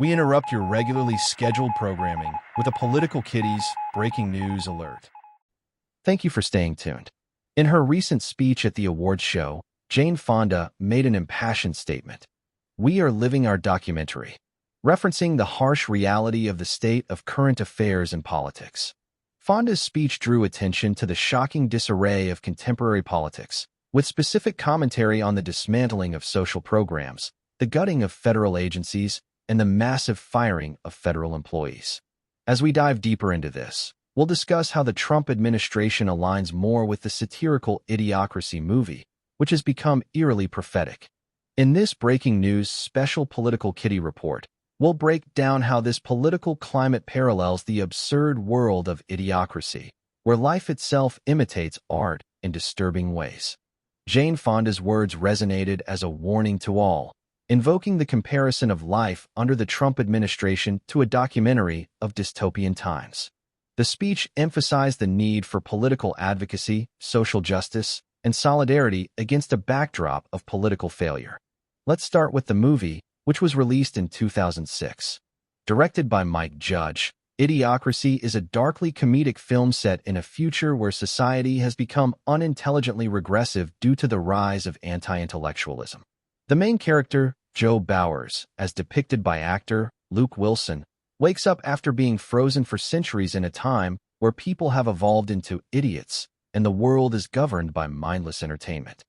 We interrupt your regularly scheduled programming with a Political Kitties breaking news alert. Thank you for staying tuned. In her recent speech at the awards show, Jane Fonda made an impassioned statement. "We are living our documentary," referencing the harsh reality of the state of current affairs and politics. Fonda's speech drew attention to the shocking disarray of contemporary politics, with specific commentary on the dismantling of social programs, the gutting of federal agencies, and the massive firing of federal employees. As we dive deeper into this, we'll discuss how the Trump administration aligns more with the satirical Idiocracy movie, which has become eerily prophetic. In this breaking news special Political Kitty report, we'll break down how this political climate parallels the absurd world of Idiocracy, where life itself imitates art in disturbing ways. Jane Fonda's words resonated as a warning to all, invoking the comparison of life under the Trump administration to a documentary of dystopian times. The speech emphasized the need for political advocacy, social justice, and solidarity against a backdrop of political failure. Let's start with the movie, which was released in 2006. Directed by Mike Judge, Idiocracy is a darkly comedic film set in a future where society has become unintelligently regressive due to the rise of anti-intellectualism. The main character, Joe Bowers, as depicted by actor Luke Wilson, wakes up after being frozen for centuries in a time where people have evolved into idiots and the world is governed by mindless entertainment,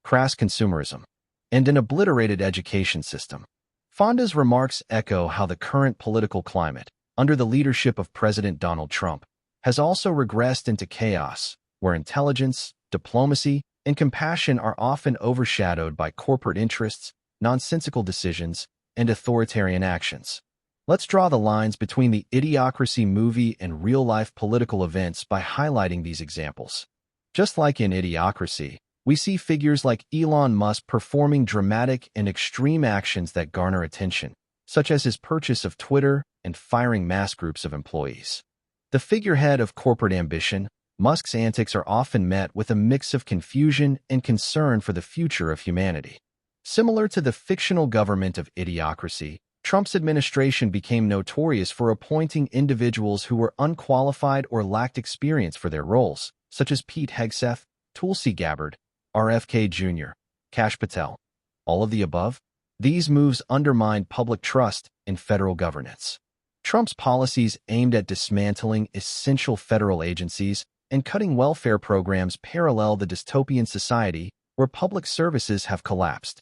crass consumerism, and an obliterated education system. Fonda's remarks echo how the current political climate, under the leadership of President Donald Trump, has also regressed into chaos, where intelligence, diplomacy, and compassion are often overshadowed by corporate interests, nonsensical decisions, and authoritarian actions. Let's draw the lines between the Idiocracy movie and real-life political events by highlighting these examples. Just like in Idiocracy, we see figures like Elon Musk performing dramatic and extreme actions that garner attention, such as his purchase of Twitter and firing mass groups of employees. The figurehead of corporate ambition, Musk's antics are often met with a mix of confusion and concern for the future of humanity. Similar to the fictional government of Idiocracy, Trump's administration became notorious for appointing individuals who were unqualified or lacked experience for their roles, such as Pete Hegseth, Tulsi Gabbard, RFK Jr., Kash Patel. All of the above? These moves undermined public trust in federal governance. Trump's policies aimed at dismantling essential federal agencies and cutting welfare programs parallel the dystopian society where public services have collapsed.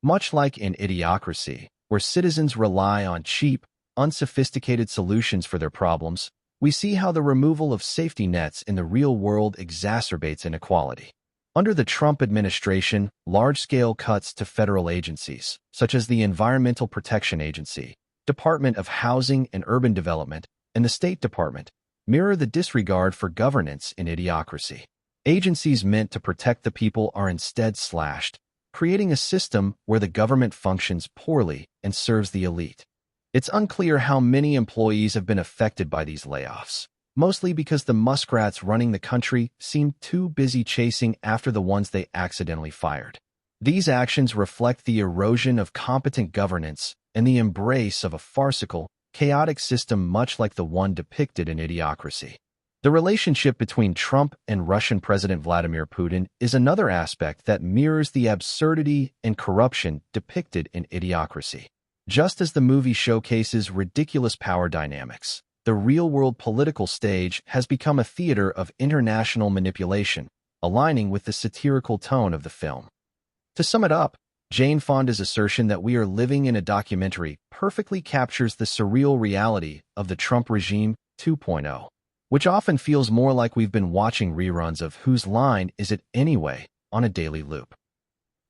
Much like in Idiocracy, where citizens rely on cheap, unsophisticated solutions for their problems, we see how the removal of safety nets in the real world exacerbates inequality. Under the Trump administration, large-scale cuts to federal agencies, such as the Environmental Protection Agency, Department of Housing and Urban Development, and the State Department, mirror the disregard for governance in Idiocracy. Agencies meant to protect the people are instead slashed, creating a system where the government functions poorly and serves the elite. It's unclear how many employees have been affected by these layoffs, mostly because the muskrats running the country seemed too busy chasing after the ones they accidentally fired. These actions reflect the erosion of competent governance and the embrace of a farcical, chaotic system much like the one depicted in Idiocracy. The relationship between Trump and Russian President Vladimir Putin is another aspect that mirrors the absurdity and corruption depicted in Idiocracy. Just as the movie showcases ridiculous power dynamics, the real-world political stage has become a theater of international manipulation, aligning with the satirical tone of the film. To sum it up, Jane Fonda's assertion that we are living in a documentary perfectly captures the surreal reality of the Trump regime 2.0. Which often feels more like we've been watching reruns of Whose Line Is It Anyway on a daily loop.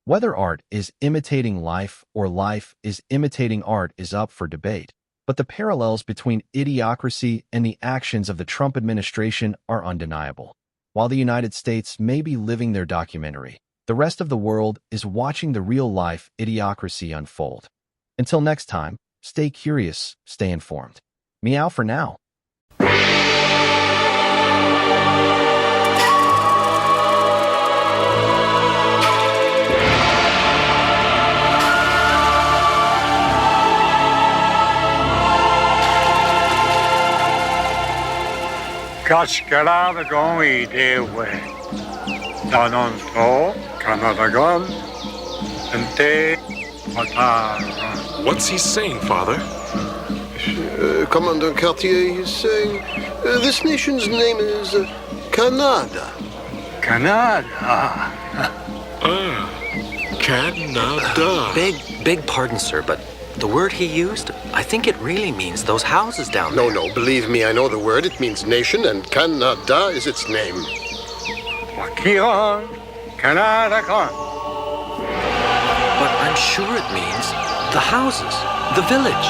Whether art is imitating life or life is imitating art is up for debate, but the parallels between Idiocracy and the actions of the Trump administration are undeniable. While the United States may be living their documentary, the rest of the world is watching the real-life Idiocracy unfold. Until next time, stay curious, stay informed. Meow for now. Cascaragon idewe. Danonto, Canadagon, Ente, Mataron. What's he saying, Father? Commandant Cartier is saying this nation's name is Canada. Canada. Canada. Beg pardon, sir, but the word he used, I think it really means those houses down there. No, believe me, I know the word. It means nation, and Canada is its name. Wakion, Canadagon. But I'm sure it means the houses, the village.